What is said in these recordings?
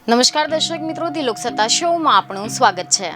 નમસ્કાર દર્શક મિત્રો, ધી લોકસત્તા શોમાં આપનું સ્વાગત છે।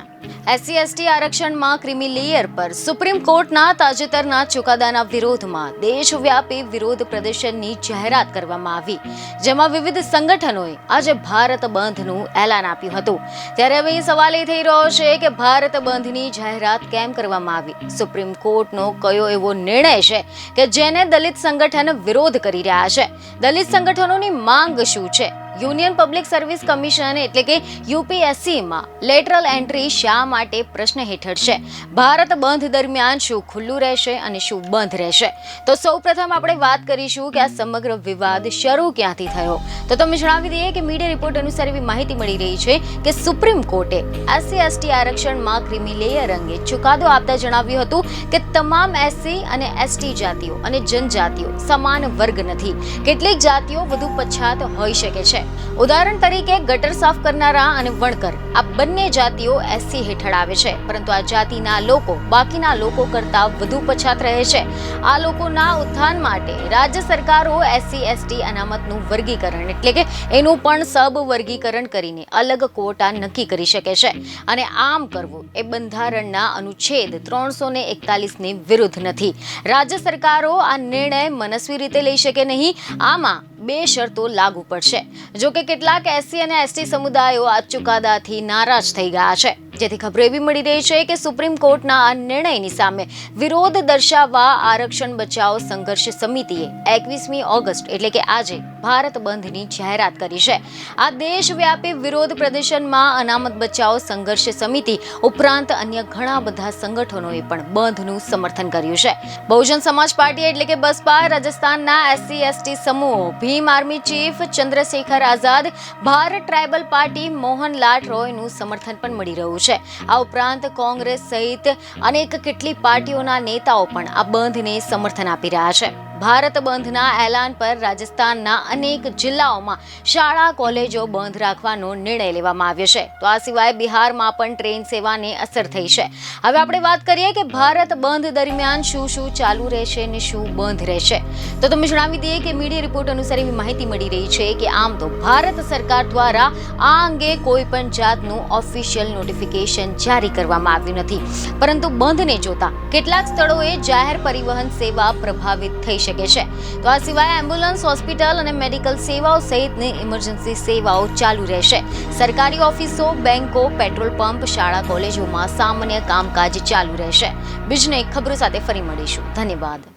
એસસી એસટી આરક્ષણમાં ક્રીમી લેયર પર સુપ્રીમ કોર્ટના તાજેતરના ચુકાદાના વિરોધમાં દેશવ્યાપી વિરોધ પ્રદર્શનની જાહેરાત કરવામાં આવી, જેમાં વિવિધ સંગઠનોએ આજે ભારત બંધનું એલાન આપ્યું હતું। ત્યારે હવે સવાલ એ થઈ રહ્યો છે કે ભારત બંધની જાહેરાત કેમ કરવામાં આવી? સુપ્રીમ કોર્ટનો કયો એવો નિર્ણય છે કે જેને દલિત સંગઠન વિરોધ કરી રહ્યા છે? દલિત સંગઠનોની માંગ શું છે? યુનિયન પબ્લિક સર્વિસ કમિશન એટલે કે યુપીએસસીમાં લેટરલ એન્ટ્રી શા માટે પ્રશ્ન હેઠળ છે? ભારત બંધ દરમિયાન શું ખુલ્લું રહેશે અને શું બંધ રહેશે? તો સૌપ્રથમ આપણે વાત કરીશું કે આ સમગ્ર વિવાદ શરૂ ક્યાંથી થયો। તો તમે જણાવી દઈએ કે મીડિયા રિપોર્ટ અનુસાર એવી માહિતી મળી રહી છે કે સુપ્રીમ કોર્ટે એસસી એસટી આરક્ષણમાં ક્રીમી લેયર અંગે ચુકાદો આપતા જણાવ્યું હતું કે તમામ એસસી અને એસટી જાતિઓ અને જનજાતિઓ સમાન વર્ગ નથી। કેટલીક જાતિઓ વધુ પછાત હોઈ શકે છે। ઉદાહરણ તરીકે ગટર સાફ કરનારા અને વણકર આ બંને જાતિઓ એસસી હેઠળ આવે છે, પરંતુ આ જાતિના લોકો બાકીના લોકો કરતા વધુ પછાત રહે છે। આ લોકોના ઉત્થાન માટે રાજ્ય સરકારો એસસી એસટી અનામતનું વર્ગીકરણ એટલે કે એનું પણ સબ વર્ગીકરણ કરીને અલગ કોટા નક્કી કરી શકે છે, અને આમ કરવું એ બંધારણના અનુચ્છેદ 341ની વિરુદ્ધ નથી। રાજ્ય સરકારો આ નિર્ણય મનસ્વી રીતે લઈ શકે નહીં। આમાં બે શરતો લાગુ પડશે। જો કે કેટલાક એસસી અને એસટી સમુદાયો આ ચુકાદાથી નારાજ થઈ ગયા છે, જેથી ખબરો એવી મળી રહી છે કે સુપ્રીમ કોર્ટના આ નિર્ણયની સામે વિરોધ દર્શાવવા આરક્ષણ બચાવ સંઘર્ષ સમિતિએ 21મી ઓગસ્ટ એટલે કે આજે ભારત બંધની જાહેરાત કરી છે। આ દેશવ્યાપી વિરોધ પ્રદર્શનમાં અનામત બચાવ સંઘર્ષ સમિતિ ઉપરાંત અન્ય ઘણા બધા સંગઠનોએ પણ બંધનું સમર્થન કર્યું છે। બહુજન સમાજ પાર્ટી એટલે કે બસપા, રાજસ્થાનના એસસી એસટી સમૂહો, Bhim army chief Chandrashekhar Azad, Bharat tribal party Mohan લાલ રોયનું સમર્થન પણ મળી રહ્યું છે। આ ઉપરાંત કોંગ્રેસ સહિત અનેક કેટલી પાર્ટીઓના નેતાઓ પણ આ બંધને સમર્થન આપી રહ્યા છે। ભારત બંધના એલાન પર રાજસ્થાનના અનેક જિલ્લાઓમાં શાળા કોલેજો બંધ રાખવાનો નિર્ણય લેવામાં આવ્યો છે। તો આ સિવાય બિહારમાં પણ ટ્રેન સેવાને અસર થઈ છે। હવે આપણે વાત કરીએ કે ભારત બંધ દરમિયાન શું શું ચાલુ રહેશે અને શું બંધ રહેશે। તો તમે જણાવી દઈએ કે મીડિયા રિપોર્ટ અનુસાર એવી માહિતી મળી રહી છે કે આમ તો ભારત સરકાર દ્વારા આ અંગે કોઈ પણ જાતનું ઓફિશિયલ નોટિફિકેશન જારી કરવામાં આવ્યું નથી, પરંતુ બંધને જોતા કેટલાક સ્થળોએ જાહેર પરિવહન સેવા પ્રભાવિત થઈ શકે છે। તો આ સિવાય એમ્બ્યુલન્સ, હોસ્પિટલ અને મેડિકલ સેવાઓ સહિતની ઇમરજન્સી સેવાઓ ચાલુ રહેશે। સરકારી ઓફિસો, બેંકો, પેટ્રોલ પંપ, શાળા કોલેજોમાં સામાન્ય કામકાજ ચાલુ રહેશે। બીજને ખબરો સાથે ફરી મળીશું। ધન્યવાદ।